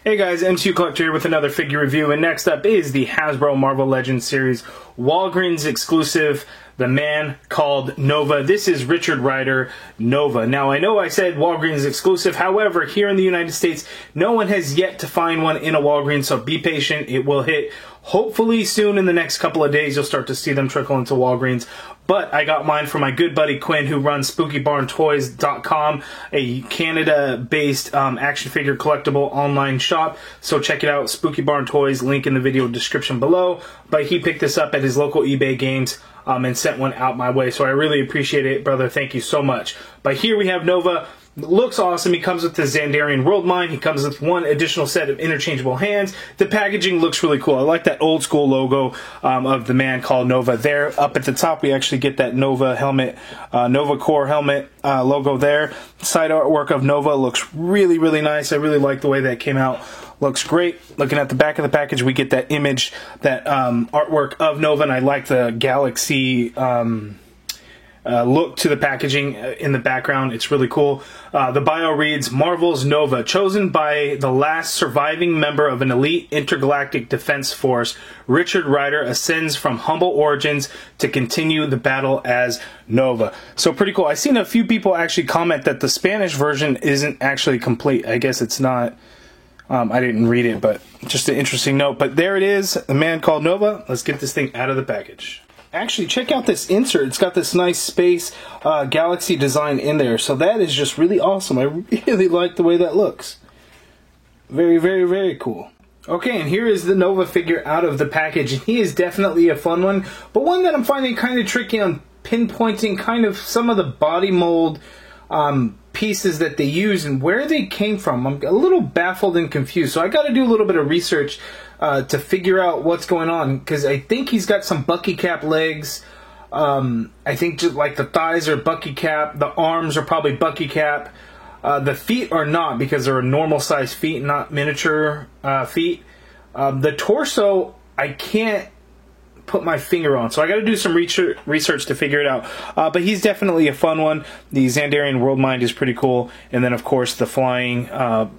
Hey guys, MCU Collector here with another figure review, and next up is the Hasbro Marvel Legends series Walgreens exclusive, the man called Nova. This is Richard Rider Nova. Now, I know I said Walgreens exclusive, however, here in the United States, no one has yet to find one in a Walgreens, so be patient. It will hit hopefully soon in the next couple of days. You'll start to see them trickle into Walgreens. But I got mine from my good buddy Quinn, who runs SpookyBarnToys.com, a Canada-based action figure collectible online shop. So check it out, Spooky Barn Toys, link in the video description below. But he picked this up at his local eBay games and sent one out my way. So I really appreciate it, brother. Thank you so much. But here we have Nova. Looks awesome. He comes with the Xandarian World Mine. He comes with one additional set of interchangeable hands. The packaging looks really cool. I like that old school logo of the man called Nova there. Up at the top, we actually get that Nova helmet, Nova Corps helmet logo there. Side artwork of Nova looks really, really nice. I really like the way that came out. Looks great. Looking at the back of the package, we get that image, that artwork of Nova, and I like the galaxy look to the packaging in the background. It's really cool. The bio reads, Marvel's Nova, chosen by the last surviving member of an elite intergalactic defense force, Richard Rider ascends from humble origins to continue the battle as Nova. So pretty cool. I've seen a few people actually comment that the Spanish version isn't actually complete. I guess it's not. I didn't read it, but just an interesting note. But there it is, the man called Nova. Let's get this thing out of the package. Actually, check out this insert. It's got this nice space galaxy design in there. So that is just really awesome. I really like the way that looks. Very, very, very cool. Okay, and here is the Nova figure out of the package. He is definitely a fun one, but one that I'm finding kind of tricky on pinpointing kind of some of the body mold pieces that they use and where they came from. I'm a little baffled and confused, so I got to do a little bit of research to figure out what's going on, because I think he's got some Bucky Cap legs. I think just like the thighs are Bucky Cap, the arms are probably Bucky Cap. The feet are not, because they're normal size feet, not miniature feet. The torso, I can't put my finger on, so I got to do some research to figure it out. But he's definitely a fun one. The Xandarian World Mind is pretty cool, and then of course the flying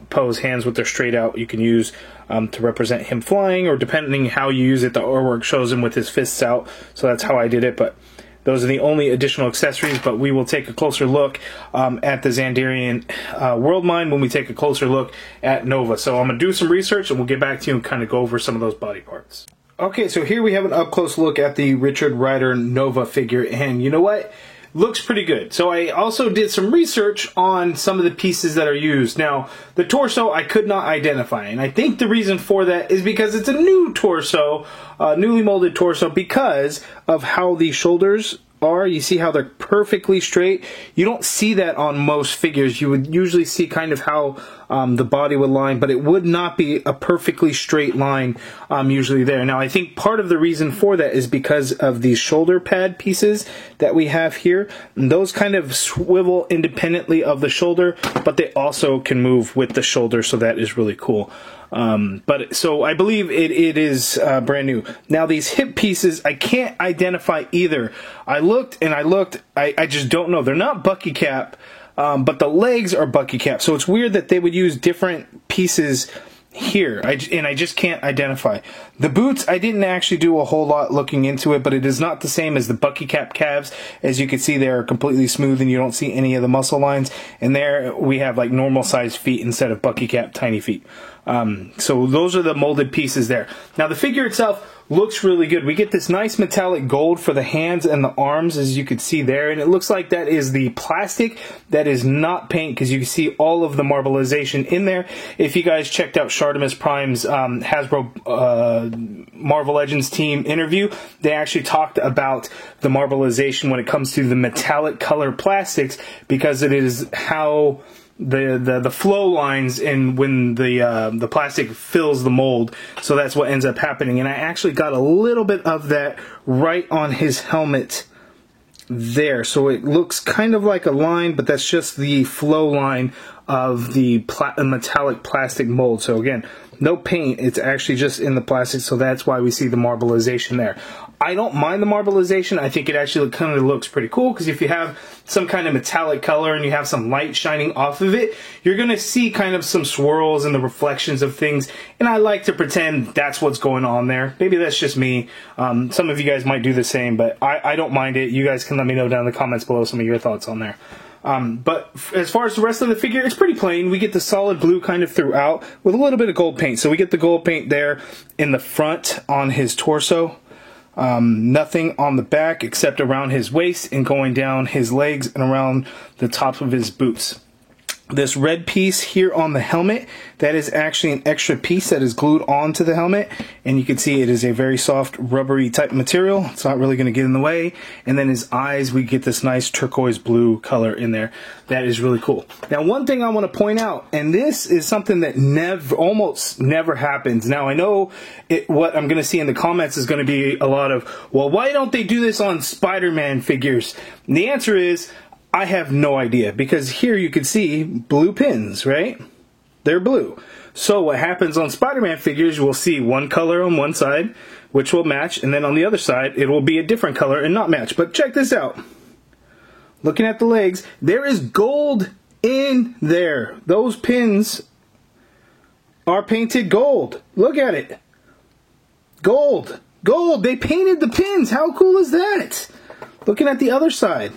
pose, hands with their straight out, you can use to represent him flying, or depending how you use it, the artwork shows him with his fists out. So that's how I did it. But those are the only additional accessories, but we will take a closer look at the Xandarian World Mind when we take a closer look at Nova. So I'm going to do some research, and we'll get back to you and kind of go over some of those body parts. Okay, so here we have an up-close look at the Richard Rider Nova figure, and you know what? Looks pretty good. So I also did some research on some of the pieces that are used. Now, the torso I could not identify, and I think the reason for that is because it's a new torso, newly molded torso, because of how the shoulders are. You see how they're perfectly straight? You don't see that on most figures. You would usually see kind of how the body would line, but it would not be a perfectly straight line usually there. Now, I think part of the reason for that is because of these shoulder pad pieces that we have here. And those kind of swivel independently of the shoulder, but they also can move with the shoulder, so that is really cool. But so I believe it is brand new. Now these hip pieces, I can't identify either. I looked and I looked, I just don't know. They're not Bucky Cap, but the legs are Bucky Cap. So it's weird that they would use different pieces here, and I just can't identify. The boots, I didn't actually do a whole lot looking into it, but it is not the same as the Bucky Cap calves. As you can see, they're completely smooth and you don't see any of the muscle lines. And there we have like normal sized feet instead of Bucky Cap tiny feet. So those are the molded pieces there. Now the figure itself looks really good. We get this nice metallic gold for the hands and the arms, as you can see there, and it looks like that is the plastic. That is not paint, because you can see all of the marbleization in there. If you guys checked out Shartimus Prime's Hasbro Marvel Legends team interview, they actually talked about the marbleization when it comes to the metallic color plastics, because it is how the flow lines in when the plastic fills the mold. So that's what ends up happening, and I actually got a little bit of that right on his helmet there. So it looks kind of like a line, but that's just the flow line of the metallic plastic mold. So again, no paint, it's actually just in the plastic, so that's why we see the marbleization there. I don't mind the marbleization. I think it actually kind of looks pretty cool, because if you have some kind of metallic color and you have some light shining off of it, you're going to see kind of some swirls and the reflections of things, and I like to pretend that's what's going on there. Maybe that's just me. Some of you guys might do the same, but I don't mind it. You guys can let me know down in the comments below some of your thoughts on there. But as far as the rest of the figure, it's pretty plain. We get the solid blue kind of throughout with a little bit of gold paint. So we get the gold paint there in the front on his torso. Nothing on the back except around his waist and going down his legs and around the top of his boots. This red piece here on the helmet, that is actually an extra piece that is glued onto the helmet, and you can see it is a very soft rubbery type material. It's not really going to get in the way. And then his eyes, we get this nice turquoise blue color in there. That is really cool. Now, one thing I want to point out, and this is something that almost never happens. Now, I know what I'm going to see in the comments is going to be a lot of, well, why don't they do this on Spider-Man figures? And the answer is, I have no idea, because here you can see blue pins, right? They're blue. So what happens on Spider-Man figures, we'll see one color on one side, which will match, and then on the other side, it will be a different color and not match. But check this out. Looking at the legs, there is gold in there. Those pins are painted gold. Look at it. Gold. Gold. They painted the pins. How cool is that? Looking at the other side.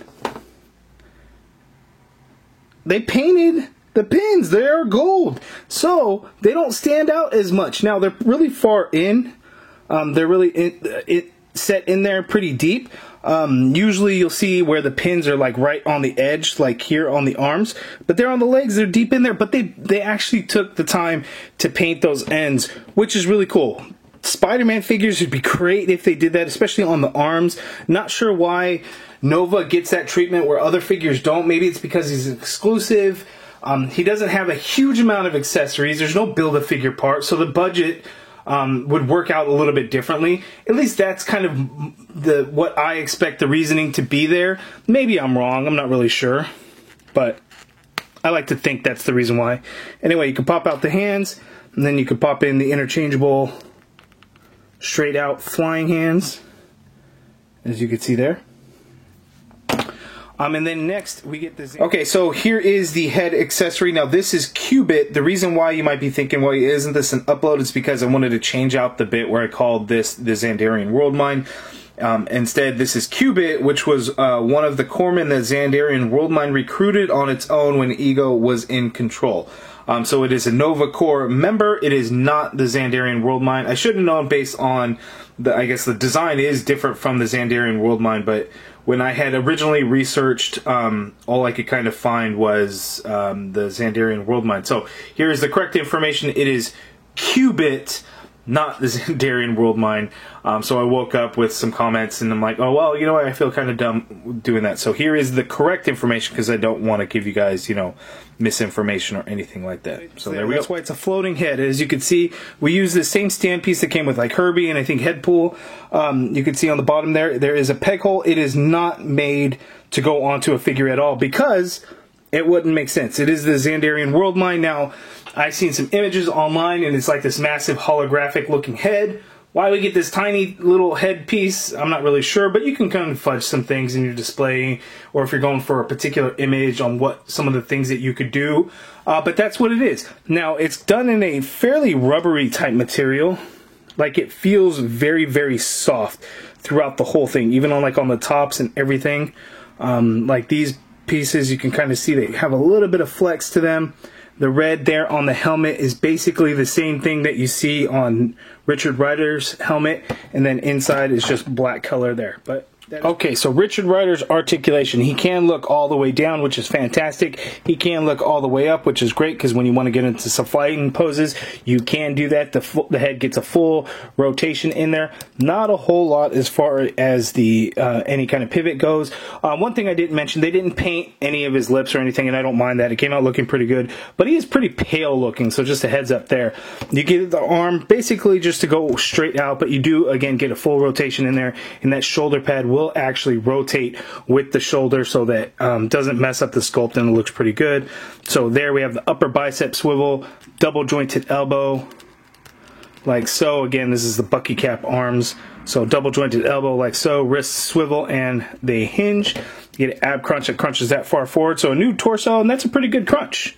They painted the pins. They are gold. So they don't stand out as much. Now, they're really far in. They're really set in there pretty deep. Usually you'll see where the pins are like right on the edge, like here on the arms. But they're on the legs. They're deep in there. But they actually took the time to paint those ends, which is really cool. Spider-Man figures would be great if they did that, especially on the arms. Not sure why Nova gets that treatment where other figures don't. Maybe it's because he's exclusive. He doesn't have a huge amount of accessories. There's no Build-A-Figure part, so the budget would work out a little bit differently. At least that's kind of what I expect the reasoning to be there. Maybe I'm wrong. I'm not really sure. But I like to think that's the reason why. Anyway, you can pop out the hands, and then you can pop in the interchangeable straight out flying hands, as you can see there. And then next we get this. Okay, so here is the head accessory. Now this is Q-Bit. The reason why you might be thinking, well, isn't this an upload? Is because I wanted to change out the bit where I called this the Xandarian World Mine. Instead, this is Q-Bit, which was one of the corpsmen that Xandarian World Mine recruited on its own when Ego was in control. So it is a Nova Corps member. It is not the Xandarian World Mine. I should have known based on I guess the design is different from the Xandarian World Mine, but when I had originally researched, all I could kind of find was the Xandarian World Mine. So here is the correct information. It is Q-Bit, not the Xandarian World Mine. So I woke up with some comments and I'm like, oh, well, you know what? I feel kind of dumb doing that. So here is the correct information because I don't want to give you guys, you know, misinformation or anything like that. So there we go. That's why it's a floating head. As you can see, we use the same stand piece that came with like Herbie and I think Headpool. You can see on the bottom there is a peg hole. It is not made to go onto a figure at all because it wouldn't make sense. It is the Xandarian World Mine. Now, I've seen some images online and it's like this massive holographic looking head. Why we get this tiny little head piece, I'm not really sure, but you can kind of fudge some things in your display, or if you're going for a particular image on what some of the things that you could do. But that's what it is. Now, it's done in a fairly rubbery type material. Like, it feels very, very soft throughout the whole thing, even on like on the tops and everything. Like these pieces, you can kind of see they have a little bit of flex to them. The red there on the helmet is basically the same thing that you see on Richard Rider's helmet, and then inside is just black color there. But okay, so Richard Rider's articulation, he can look all the way down, which is fantastic. He can look all the way up, which is great, because when you want to get into some fighting poses, you can do that. The head gets a full rotation in there. Not a whole lot as far as the any kind of pivot goes. One thing I didn't mention, they didn't paint any of his lips or anything, and I don't mind that. It came out looking pretty good, but he is pretty pale looking, so just a heads up there. You get the arm basically just to go straight out, but you do, again, get a full rotation in there, and that shoulder pad will actually rotate with the shoulder so that doesn't mess up the sculpt, and it looks pretty good. So there we have the upper bicep swivel, double jointed elbow. like so. Again, this is the Bucky Cap arms. So double jointed elbow like so, wrists swivel and they hinge. You get an ab crunch that crunches that far forward. So a new torso, and that's a pretty good crunch.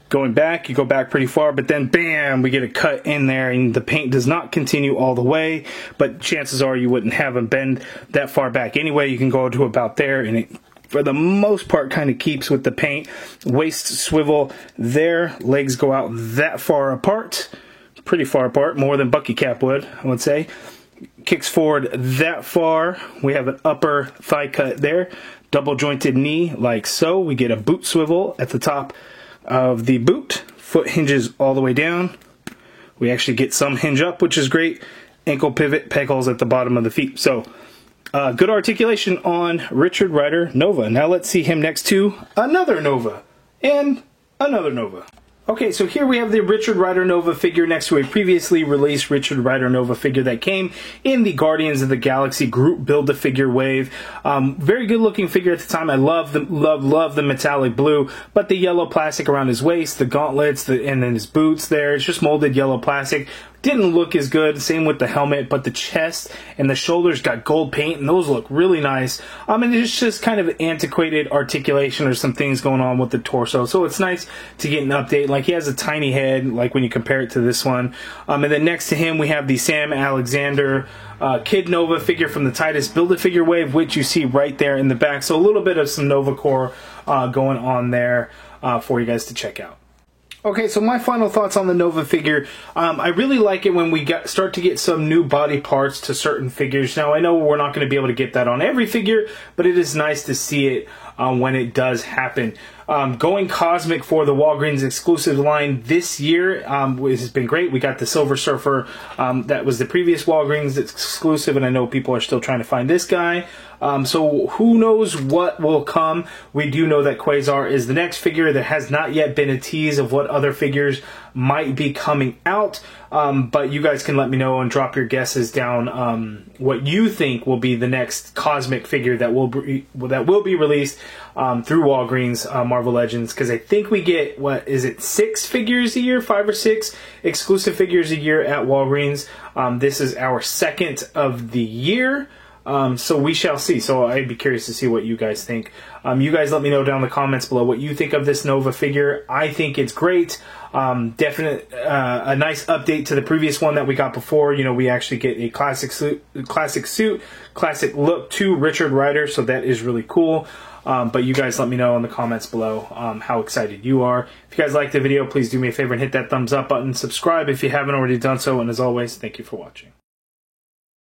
Going back, you go back pretty far, but then bam, we get a cut in there, and the paint does not continue all the way, but chances are you wouldn't have them bend that far back anyway. You can go to about there, and it, for the most part, kind of keeps with the paint. Waist swivel there, legs go out that far apart, pretty far apart, more than Bucky Cap would, I would say. Kicks forward that far. We have an upper thigh cut there, double jointed knee like so. We get a boot swivel at the top of the boot. Foot hinges all the way down. We actually get some hinge up, which is great. Ankle pivot, peg holes at the bottom of the feet. So good articulation on Richard Rider Nova. Now let's see him next to another Nova and another Nova. Okay, so here we have the Richard Rider Nova figure next to a previously released Richard Rider Nova figure that came in the Guardians of the Galaxy group Build-A-Figure wave. Very good looking figure at the time. I love the metallic blue, but the yellow plastic around his waist, the gauntlets, and then his boots there. It's just molded yellow plastic. Didn't look as good, same with the helmet, but the chest and the shoulders got gold paint, and those look really nice. And it's just kind of antiquated articulation or some things going on with the torso, so it's nice to get an update. Like, he has a tiny head, like when you compare it to this one. And then next to him, we have the Sam Alexander Kid Nova figure from the Titus Build-A-Figure wave, which you see right there in the back. So a little bit of some Nova core going on there for you guys to check out. Okay, so my final thoughts on the Nova figure. I really like it when we start to get some new body parts to certain figures. Now, I know we're not going to be able to get that on every figure, but it is nice to see it when it does happen. Going cosmic for the Walgreens exclusive line this year has been great. We got the Silver Surfer that was the previous Walgreens exclusive, and I know people are still trying to find this guy. So who knows what will come. We do know that Quasar is the next figure. There has not yet been a tease of what other figures might be coming out, but you guys can let me know and drop your guesses down what you think will be the next cosmic figure that will be released through Walgreens Marvel Legends, because I think we get, what is it, 6 figures a year, 5 or 6 exclusive figures a year at Walgreens. This is our second of the year. So we shall see. So I'd be curious to see what you guys think. You guys let me know down in the comments below what you think of this Nova figure. I think it's great. Definite, a nice update to the previous one that we got before. You know, we actually get a classic suit, classic look to Richard Rider. So that is really cool. But you guys let me know in the comments below how excited you are. If you guys liked the video, please do me a favor and hit that thumbs up button. Subscribe if you haven't already done so. And as always, thank you for watching.